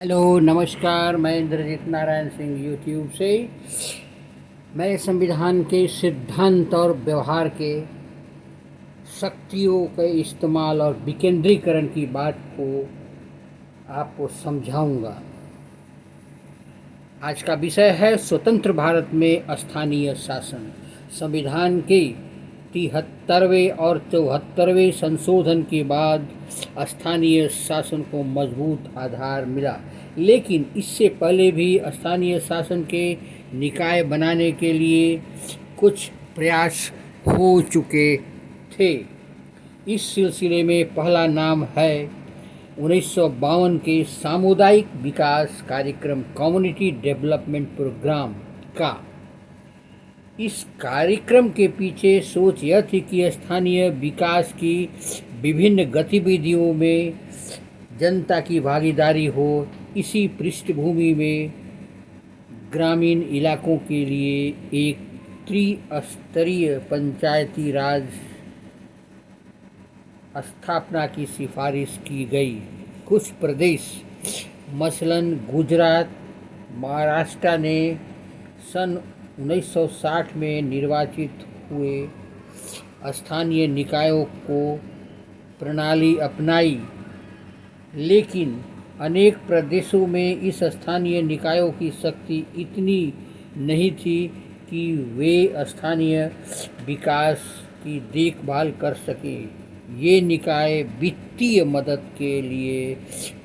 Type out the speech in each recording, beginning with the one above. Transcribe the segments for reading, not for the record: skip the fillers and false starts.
Hello नमस्कार। मैं Indrajit Narayan Singh YouTube से। मैं संविधान के सिद्धांत और व्यवहार के शक्तियों के इस्तेमाल और विकेंद्रीकरण की बात को आपको समझाऊंगा। आज का विषय है स्वतंत्र भारत में स्थानीय शासन। संविधान के 73वें और 74वें संशोधन के बाद स्थानीय शासन को मजबूत आधार मिला, लेकिन इससे पहले भी स्थानीय शासन के निकाय बनाने के लिए कुछ प्रयास हो चुके थे। इस सिलसिले में पहला नाम है 1952 के सामुदायिक विकास कार्यक्रम कम्युनिटी डेवलपमेंट प्रोग्राम का। इस कार्यक्रम के पीछे सोच यह थी कि स्थानीय विकास की विभिन्न गतिविधियों में जनता की भागीदारी हो। इसी पृष्ठभूमि में ग्रामीण इलाकों के लिए एक त्रिस्तरीय पंचायती राज स्थापना की सिफारिश की गई। कुछ प्रदेश मसलन गुजरात, महाराष्ट्र ने सन 1960 में निर्वाचित हुए स्थानीय निकायों को प्रणाली अपनाई, लेकिन अनेक प्रदेशों में इस स्थानीय निकायों की शक्ति इतनी नहीं थी कि वे स्थानीय विकास की देखभाल कर सकें। ये निकाय वित्तीय मदद के लिए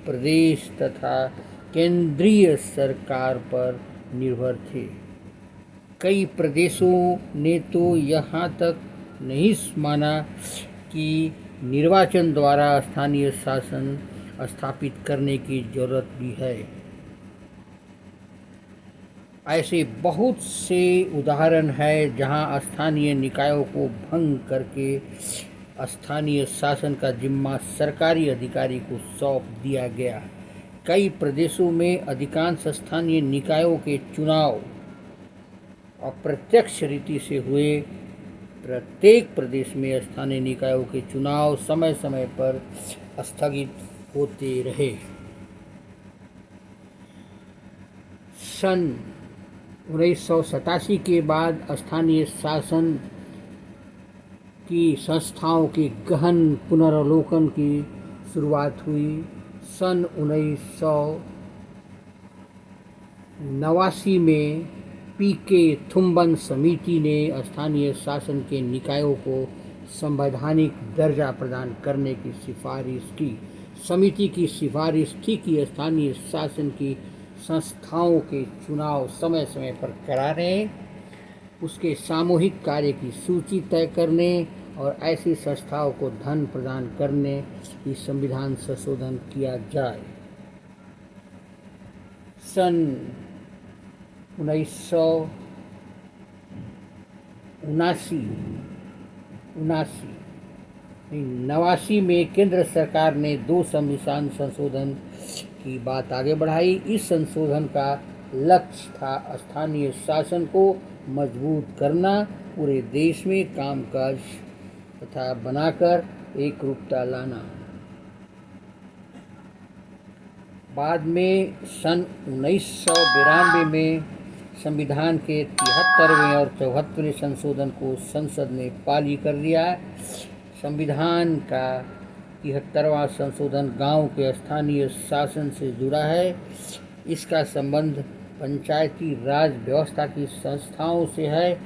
प्रदेश तथा केंद्रीय सरकार पर निर्भर थे। कई प्रदेशों ने तो यहाँ तक नहीं माना कि निर्वाचन द्वारा स्थानीय शासन स्थापित करने की जरूरत भी है। ऐसे बहुत से उदाहरण हैं जहाँ स्थानीय निकायों को भंग करके स्थानीय शासन का जिम्मा सरकारी अधिकारी को सौंप दिया गया। कई प्रदेशों में अधिकांश स्थानीय निकायों के चुनाव अप्रत्यक्ष रीति से हुए। प्रत्येक प्रदेश में स्थानीय निकायों के चुनाव समय समय पर स्थगित होते रहे। सन 1987 के बाद स्थानीय शासन की संस्थाओं के गहन पुनरावलोकन की शुरुआत हुई। सन 1989 में पीके थुम्बन समिति ने स्थानीय शासन के निकायों को संवैधानिक दर्जा प्रदान करने की सिफारिश की। समिति की सिफारिश थी कि स्थानीय शासन की संस्थाओं के चुनाव समय समय पर कराने, उसके सामूहिक कार्य की सूची तय करने और ऐसी संस्थाओं को धन प्रदान करने की संविधान संशोधन किया जाए। सन 1989 में केंद्र सरकार ने 2 संविधान संशोधन की बात आगे बढ़ाई। इस संशोधन का लक्ष्य था स्थानीय शासन को मजबूत करना, पूरे देश में कामकाज तथा बनाकर एकरूपता लाना। बाद में सन 1992 में संविधान के 73वें और 74वें संशोधन को संसद ने पारित कर दिया। संविधान का 73वां संशोधन गांव के स्थानीय शासन से जुड़ा है। इसका संबंध पंचायती राज व्यवस्था की संस्थाओं से है।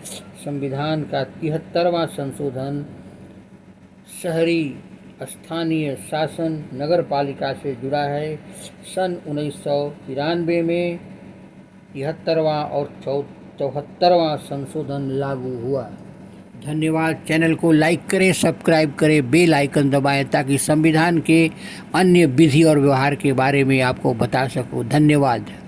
संविधान का 73वां संशोधन शहरी स्थानीय शासन नगर पालिका से जुड़ा है। सन 1993 में 73वां और 74वां संशोधन लागू हुआ। धन्यवाद। चैनल को लाइक करें, सब्सक्राइब करें, बेल आइकन दबाएं ताकि संविधान के अन्य विधि और व्यवहार के बारे में आपको बता सकूं। धन्यवाद।